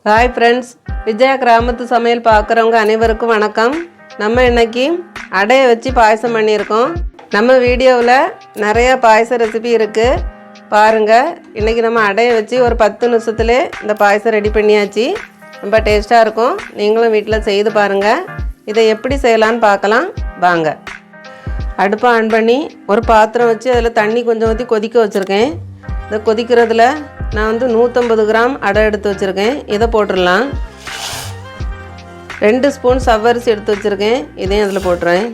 Hi friends, Vijaya கிராமத்து சமையல் பார்க்குறவங்க அனைவருக்கும் வணக்கம். நம்ம இன்னைக்கு அடையை வச்சு பாயசம் பண்ணியிருக்கோம். நம்ம வீடியோவில் நிறையா பாயச ரெசிபி இருக்குது பாருங்கள். இன்றைக்கி நம்ம அடையை வச்சு ஒரு 10 நிமிஷத்துலேயே இந்த பாயசம் ரெடி பண்ணியாச்சு. ரொம்ப டேஸ்ட்டாக இருக்கும். நீங்களும் வீட்டில் செய்து பாருங்கள். இதை எப்படி செய்யலான்னு பார்க்கலாம் வாங்க. அடுப்பை ஆன் பண்ணி ஒரு பாத்திரம் வச்சு அதில் தண்ணி கொஞ்சம் ஊற்றி கொதிக்க வச்சுருக்கேன். இந்த கொதிக்கிறதுல நான் 150 கிராம் அடை எடுத்து வச்சுருக்கேன். இதை போட்டுடலாம். 2 ஸ்பூன் சவ்வரிசி எடுத்து வச்சுருக்கேன். இதையும் அதில் போட்டுறேன்.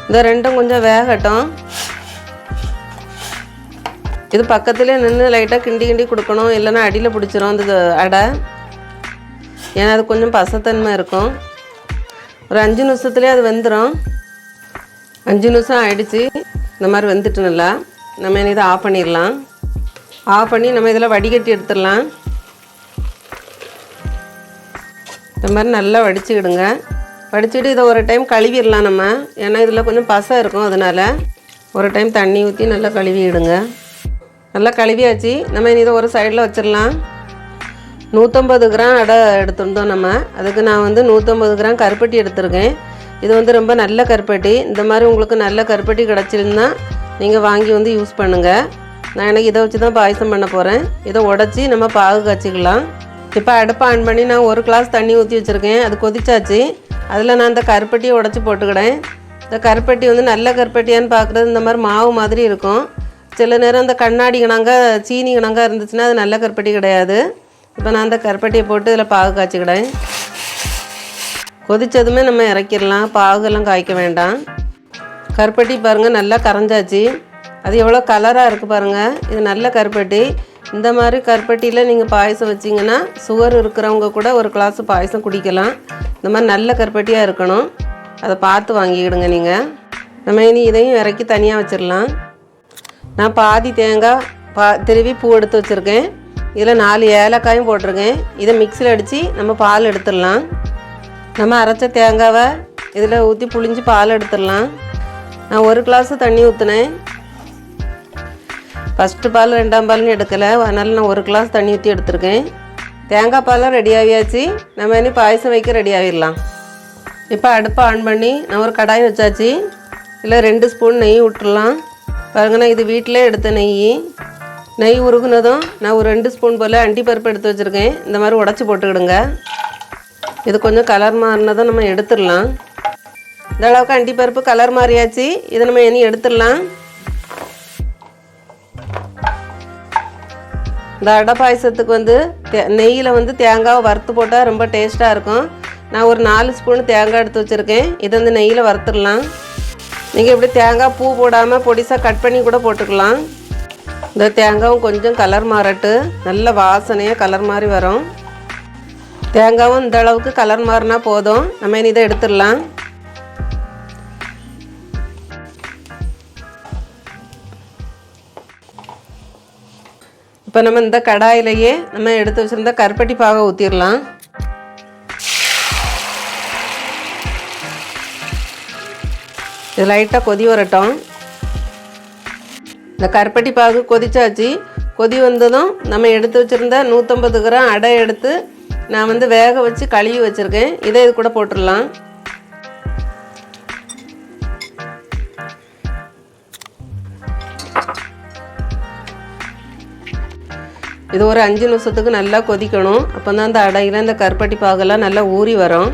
இந்த ரெண்டும் கொஞ்சம் வேகட்டும். இது பக்கத்துலேயே நின்று லைட்டாக கிண்டி கொடுக்கணும், இல்லைன்னா அடியில் பிடிச்சிரும் இந்த அடை. ஏன்னா அது கொஞ்சம் பசத்தன்மை இருக்கும். ஒரு 5 நிமிஷத்துலேயே அது வெந்துடும். 5 நிமிஷம் ஆகிடுச்சு. இந்த மாதிரி வெந்துட்டு நல்லா நம்ம இதை ஆஃப் பண்ணிடலாம். ஆஃப் பண்ணி நம்ம இதில் வடிகட்டி எடுத்துடலாம். இந்த மாதிரி நல்லா வடிச்சுக்கிடுங்க. வடிச்சுட்டு இதை ஒரு டைம் கழுவிடலாம் நம்ம. ஏன்னா இதில் கொஞ்சம் பசை இருக்கும், அதனால் ஒரு டைம் தண்ணி ஊற்றி நல்லா கழுவிடுங்க. நல்லா கழுவியாச்சு. நம்ம இதை ஒரு சைடில் வச்சிடலாம். 150 கிராம் அடை எடுத்துருந்தோம் நம்ம. அதுக்கு நான் 150 கிராம் கருப்பட்டி எடுத்துருக்கேன். இது ரொம்ப நல்ல கருப்பட்டி. இந்த மாதிரி உங்களுக்கு நல்ல கருப்பட்டி கிடச்சிருந்தா நீங்கள் வாங்கி யூஸ் பண்ணுங்கள். நான் எனக்கு இதை வச்சு தான் பாயசம் பண்ண போகிறேன். இதை உடச்சி நம்ம பாகு காய்ச்சிக்கலாம். இப்போ அடுப்பை ஆன் பண்ணி நான் 1 கிளாஸ் தண்ணி ஊற்றி வச்சுருக்கேன். அது கொதிச்சாச்சு. அதில் நான் இந்த கருப்பட்டியை உடச்சி போட்டுக்கிடேன். இந்த கருப்பட்டி நல்ல கருப்பட்டியான்னு பார்க்குறது இந்த மாதிரி மாவு மாதிரி இருக்கும். சில நேரம் இந்த கண்ணாடி கிணங்க சீனி கிணங்க இருந்துச்சுன்னா அது நல்ல கருப்பட்டி கிடையாது. இப்போ நான் அந்த கருப்பட்டியை போட்டு இதில் பாகு காய்ச்சிக்கிடேன். கொதித்ததுமே நம்ம இறக்கிடலாம். பாகுலாம் காய்க்க வேண்டாம். கருப்பட்டி பாருங்கள் நல்லா கரைஞ்சாச்சு. அது எவ்வளோ கலராக இருக்குது பாருங்கள். இது நல்ல கருப்பட்டி. இந்த மாதிரி கருப்பட்டியில் நீங்கள் பாயசம் வச்சிங்கன்னா சுகர் இருக்கிறவங்க கூட ஒரு கிளாஸ் பாயசம் குடிக்கலாம். இந்த மாதிரி நல்ல கருப்பட்டியாக இருக்கணும். அதை பார்த்து வாங்கிக்கிடுங்க நீங்கள். நம்ம இனி இதையும் இறக்கி தனியாக வச்சிடலாம். நான் பாதி தேங்காய் திருவி பூ எடுத்து வச்சுருக்கேன். இதில் 4 ஏலக்காயும் போட்டிருக்கேன். இதை மிக்சியில் அடித்து நம்ம பால் எடுத்துடலாம். நம்ம அரைச்ச தேங்காவை இதில் ஊற்றி புளிஞ்சு பால் எடுத்துடலாம். நான் 1 கிளாஸு தண்ணி ஊற்றினேன். ஃபஸ்ட்டு பால் 2ஆம் பால்னு எடுக்கலை, அதனால் நான் 1 கிளாஸ் தண்ணி ஊற்றி எடுத்துருக்கேன். தேங்காய் பாலாம் ரெடி ஆகியாச்சு. நம்ம இனி பாயசம் வைக்க ரெடி ஆகிடலாம். இப்போ அடுப்பை ஆன் பண்ணி நான் ஒரு கடாய் வச்சாச்சு. இல்லை 2 ஸ்பூன் நெய் விட்டுடலாம். பாருங்கன்னா இது வீட்டிலே எடுத்த நெய் உருகுனதும் நான் ஒரு 2 ஸ்பூன் போல் அண்டிப்பருப்பு எடுத்து வச்சுருக்கேன். இந்த மாதிரி உடச்சி போட்டுக்கிடுங்க. இது கொஞ்சம் கலர் மாறினதும் நம்ம எடுத்துடலாம். இந்த அளவுக்கு அண்டிப்பருப்பு கலர் மாறியாச்சு. இதை நம்ம இனி எடுத்துடலாம். இந்த அடை பாயசத்துக்கு நெய்யில் தேங்காவை வறுத்து போட்டால் ரொம்ப டேஸ்ட்டாக இருக்கும். நான் ஒரு 4 ஸ்பூன் தேங்காய் எடுத்து வச்சுருக்கேன். இதை நெய்யில் வறுத்துடலாம். நீங்கள் இப்படி தேங்காய் பூ போடாமல் பொடிசாக கட் பண்ணி கூட போட்டுக்கலாம். இந்த தேங்காயும் கொஞ்சம் கலர் மாறட்டு நல்ல வாசனையாக கலர் மாதிரி வரும். தேங்காயும் இந்த அளவுக்கு கலர் மாறினா போதும். நம்ம இனி இதை எடுத்துடலாம். இப்போ நம்ம இந்த கடாயிலேயே நம்ம எடுத்து வச்சுருந்த கருப்பட்டி பாகை ஊற்றிடலாம். இது லைட்டாக கொதி வரட்டும். இந்த கருப்பட்டி பாகு கொதிச்சாச்சு. கொதி வந்ததும் நம்ம எடுத்து வச்சுருந்த 150 கிராம் அடை எடுத்து நான் வேக வச்சு கழுவி வச்சுருக்கேன். இதை இது கூட போட்டுடலாம். இது ஒரு 5 நிமிஷத்துக்கு நல்லா கொதிக்கணும். அப்போ தான் அந்த அடையில் இந்த கருப்பட்டி பாகெல்லாம் நல்லா ஊறி வரும்.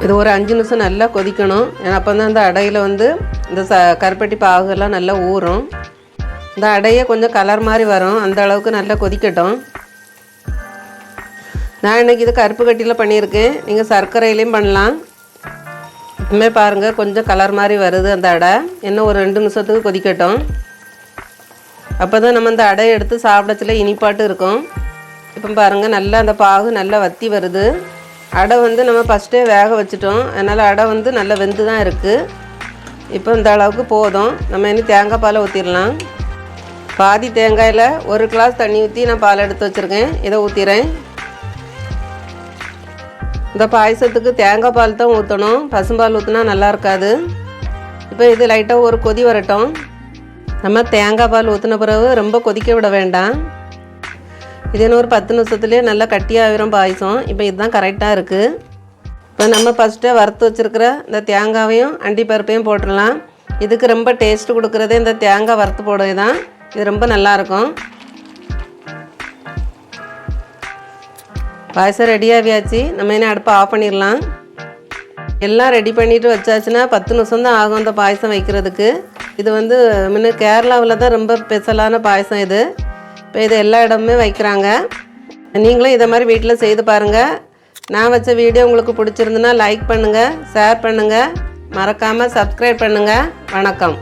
இது ஒரு 5 நிமிஷம் நல்லா கொதிக்கணும். ஏன்னா அப்போ தான் அந்த அடையில் இந்த கருப்பட்டி பாகெல்லாம் நல்லா ஊறும். இந்த அடையை கொஞ்சம் கலர் மாதிரி வரும். அந்த அளவுக்கு நல்லா கொதிக்கட்டும். நான் இன்றைக்கி இது கருப்பு கட்டியில் பண்ணியிருக்கேன். நீங்கள் சர்க்கரையிலையும் பண்ணலாம். இப்போமே பாருங்கள் கொஞ்சம் கலர் மாதிரி வருது அந்த அடை. இன்னும் ஒரு 2 நிமிஷத்துக்கு கொதிக்கட்டும். அப்போ தான் நம்ம அந்த அடையை எடுத்து சாப்பிடச்சில இனிப்பாட்டு இருக்கும். இப்போ பாருங்கள் நல்லா அந்த பாகு நல்லா வற்றி வருது. அடை நம்ம ஃபஸ்ட்டே வேக வச்சுட்டோம். அதனால் அடை நல்லா வெந்து தான் இருக்குது. இப்போ இந்த அளவுக்கு போதும். நம்ம இனி தேங்காய் பாலை ஊற்றிடலாம். பாதி தேங்காயில் 1 கிளாஸ் தண்ணி ஊற்றி நான் பால் எடுத்து வச்சுருக்கேன். இதை ஊற்றிடுறேன். இந்த பாயசத்துக்கு தேங்காய் பால் தான் ஊற்றணும். பசும்பால் ஊற்றினா நல்லா இருக்காது. இப்போ இது லைட்டாக ஒரு கொதி வரட்டும். நம்ம தேங்காய் பால் ஊற்றின பிறகு ரொம்ப கொதிக்க விட வேண்டாம். இது இன்னும் ஒரு 10 நிமிஷத்துலேயே நல்லா கட்டியாகிரும் பாயசம். இப்போ இதுதான் கரெக்டாக இருக்குது. இப்போ நம்ம ஃபஸ்ட்டே வறுத்து வச்சுருக்கிற இந்த தேங்காவையும் அண்டிப்பருப்பையும் போட்டுடலாம். இதுக்கு ரொம்ப டேஸ்ட்டு கொடுக்குறதே இந்த தேங்காய் வறுத்து போடுறது தான். இது ரொம்ப நல்லாயிருக்கும். பாயசம் ரெடியாகியாச்சு. நம்ம என்ன அடுப்பை ஆஃப் பண்ணிடலாம். எல்லாம் ரெடி பண்ணிவிட்டு வச்சாச்சுன்னா 10 நிமிஷம் தான் ஆகும் இந்த பாயசம் வைக்கிறதுக்கு. இது வந்து முன்ன கேரளாவில் தான் ரொம்ப ஸ்பெஷலான பாயசம் இது. இப்போ இது எல்லா இடமுமே வைக்கிறாங்க. நீங்களும் இதை மாதிரி வீட்டில் செய்து பாருங்கள். நான் வச்ச வீடியோ உங்களுக்கு பிடிச்சிருந்துன்னா லைக் பண்ணுங்கள், ஷேர் பண்ணுங்கள், மறக்காமல் சப்ஸ்கிரைப் பண்ணுங்கள். வணக்கம்.